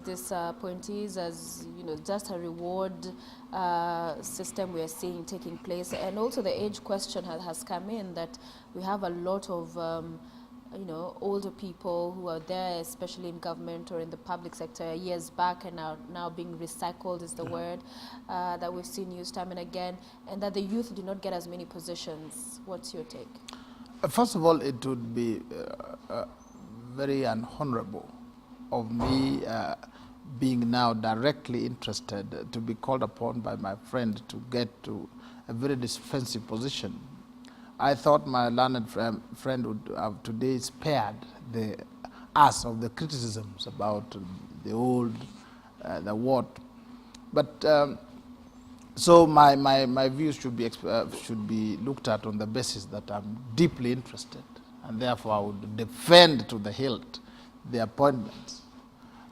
This appointees as, just a reward system we are seeing taking place, and also the age question has come in, that we have a lot of older people who are there, especially in government or in the public sector years back, and are now being recycled is the word that we've seen used time and again, and that the youth do not get as many positions. What's your take? First of all, it would be very unhonorable of me being now directly interested to be called upon by my friend to get to a very defensive position. I thought my learned friend would have today spared us of the criticisms about the old, the what. But so my views should be looked at on the basis that I'm deeply interested, and therefore I would defend to the hilt the appointments.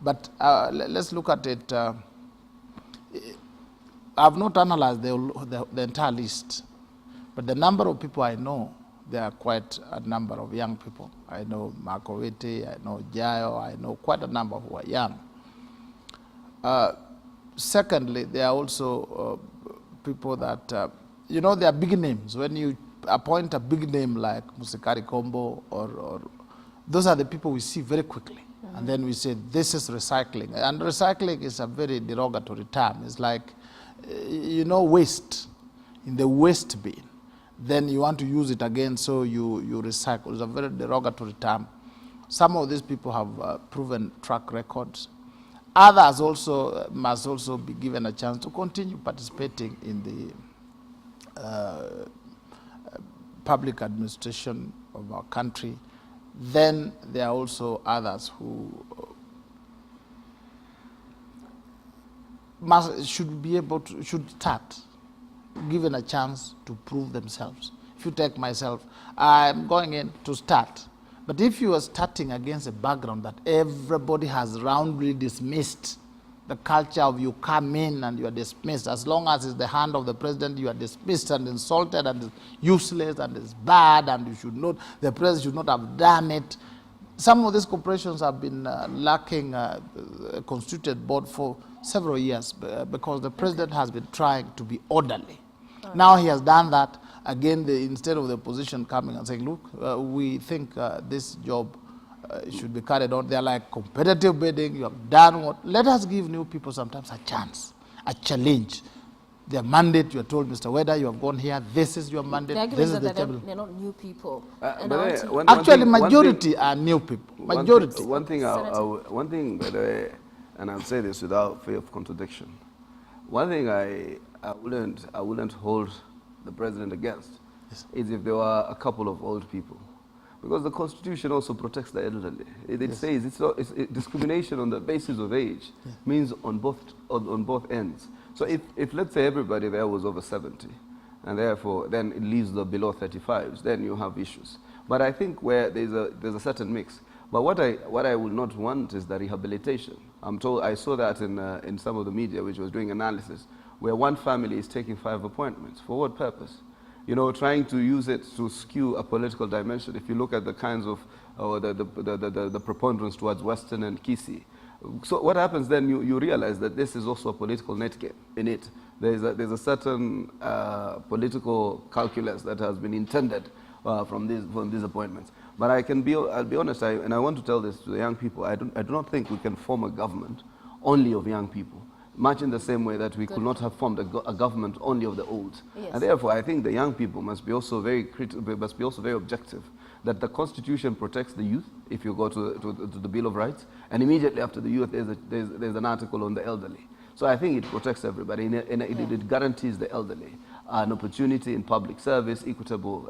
But let's look at it. I've not analyzed the entire list, but the number of people I know, there are quite a number of young people. I know Makowete, I know Jayo, I know quite a number who are young. Secondly, there are also people that, they are big names. When you appoint a big name like Musikari Kombo, or those are the people we see very quickly. And then we say, this is recycling. And recycling is a very derogatory term. It's like, waste, in the waste bin. Then you want to use it again, so you recycle. It's a very derogatory term. Some of these people have proven track records. Others also must also be given a chance to continue participating in the public administration of our country. Then there are also others who should start, given a chance to prove themselves. If you take myself, I'm going in to start. But if you are starting against a background that everybody has roundly dismissed, the culture of you come in and you are dismissed, as long as it's the hand of the president, you are dismissed and insulted and useless and it's bad and the president should not have done it. Some of these corporations have been lacking a constituted board for several years because the president has been trying to be orderly. Now he has done that. Again, instead of the opposition coming and saying, look, we think this job should be carried on. They're like competitive bidding. You have done what? Let us give new people sometimes a chance, a challenge. Their mandate, you are told, Mr. Weda, you have gone here. This is your mandate. This is the table. They're not new people. Actually, majority are new people. Majority. One thing, and I'll say this without fear of contradiction. One thing I wouldn't hold the president against is if there were a couple of old people. Because the Constitution also protects the elderly. It says discrimination on the basis of age means on both ends. So if let's say everybody there was over 70, and therefore then it leaves the below 35s, then you have issues. But I think where there's a certain mix. But what I would not want is the rehabilitation. I saw that in some of the media which was doing analysis, where one family is taking 5 appointments. For what purpose? Trying to use it to skew a political dimension. If you look at the kinds of, the preponderance towards Western and Kisi. So what happens then, you realize that this is also a political net game in it. There's a certain political calculus that has been intended from these appointments. But I'll be honest, and I want to tell this to the young people, I do not think we can form a government only of young people. Much in the same way that we could not have formed a government only of the old. Yes. And therefore, I think the young people must be also very objective, that the Constitution protects the youth, if you go to the Bill of Rights, and immediately after the youth, there's an article on the elderly. So I think it protects everybody, and it guarantees the elderly an opportunity in public service, equitable,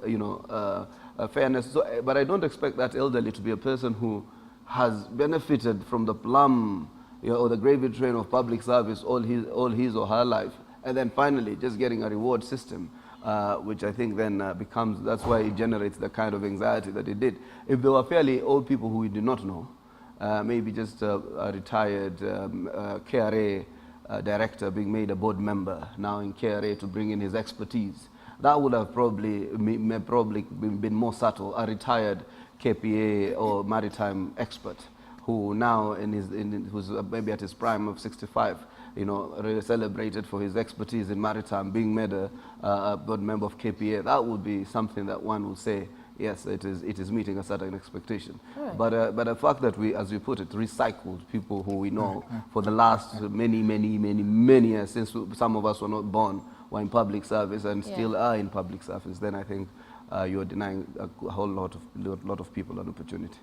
fairness. So, but I don't expect that elderly to be a person who has benefited from the plum, or the gravy train of public service all his or her life, and then finally just getting a reward system, which I think then that's why it generates the kind of anxiety that it did. If there were fairly old people who we did not know, maybe just a retired KRA director being made a board member now in KRA to bring in his expertise, that would have probably been more subtle, a retired KPA or maritime expert who now who's maybe at his prime of 65, you know, really celebrated for his expertise in maritime, being made a board member of KPA, that would be something that one would say, yes, it is meeting a certain expectation. Right. But the fact that we, as we put it, recycled people who we know for the last many years, since some of us were not born, were in public service and still are in public service, then I think you're denying a whole lot of people an opportunity.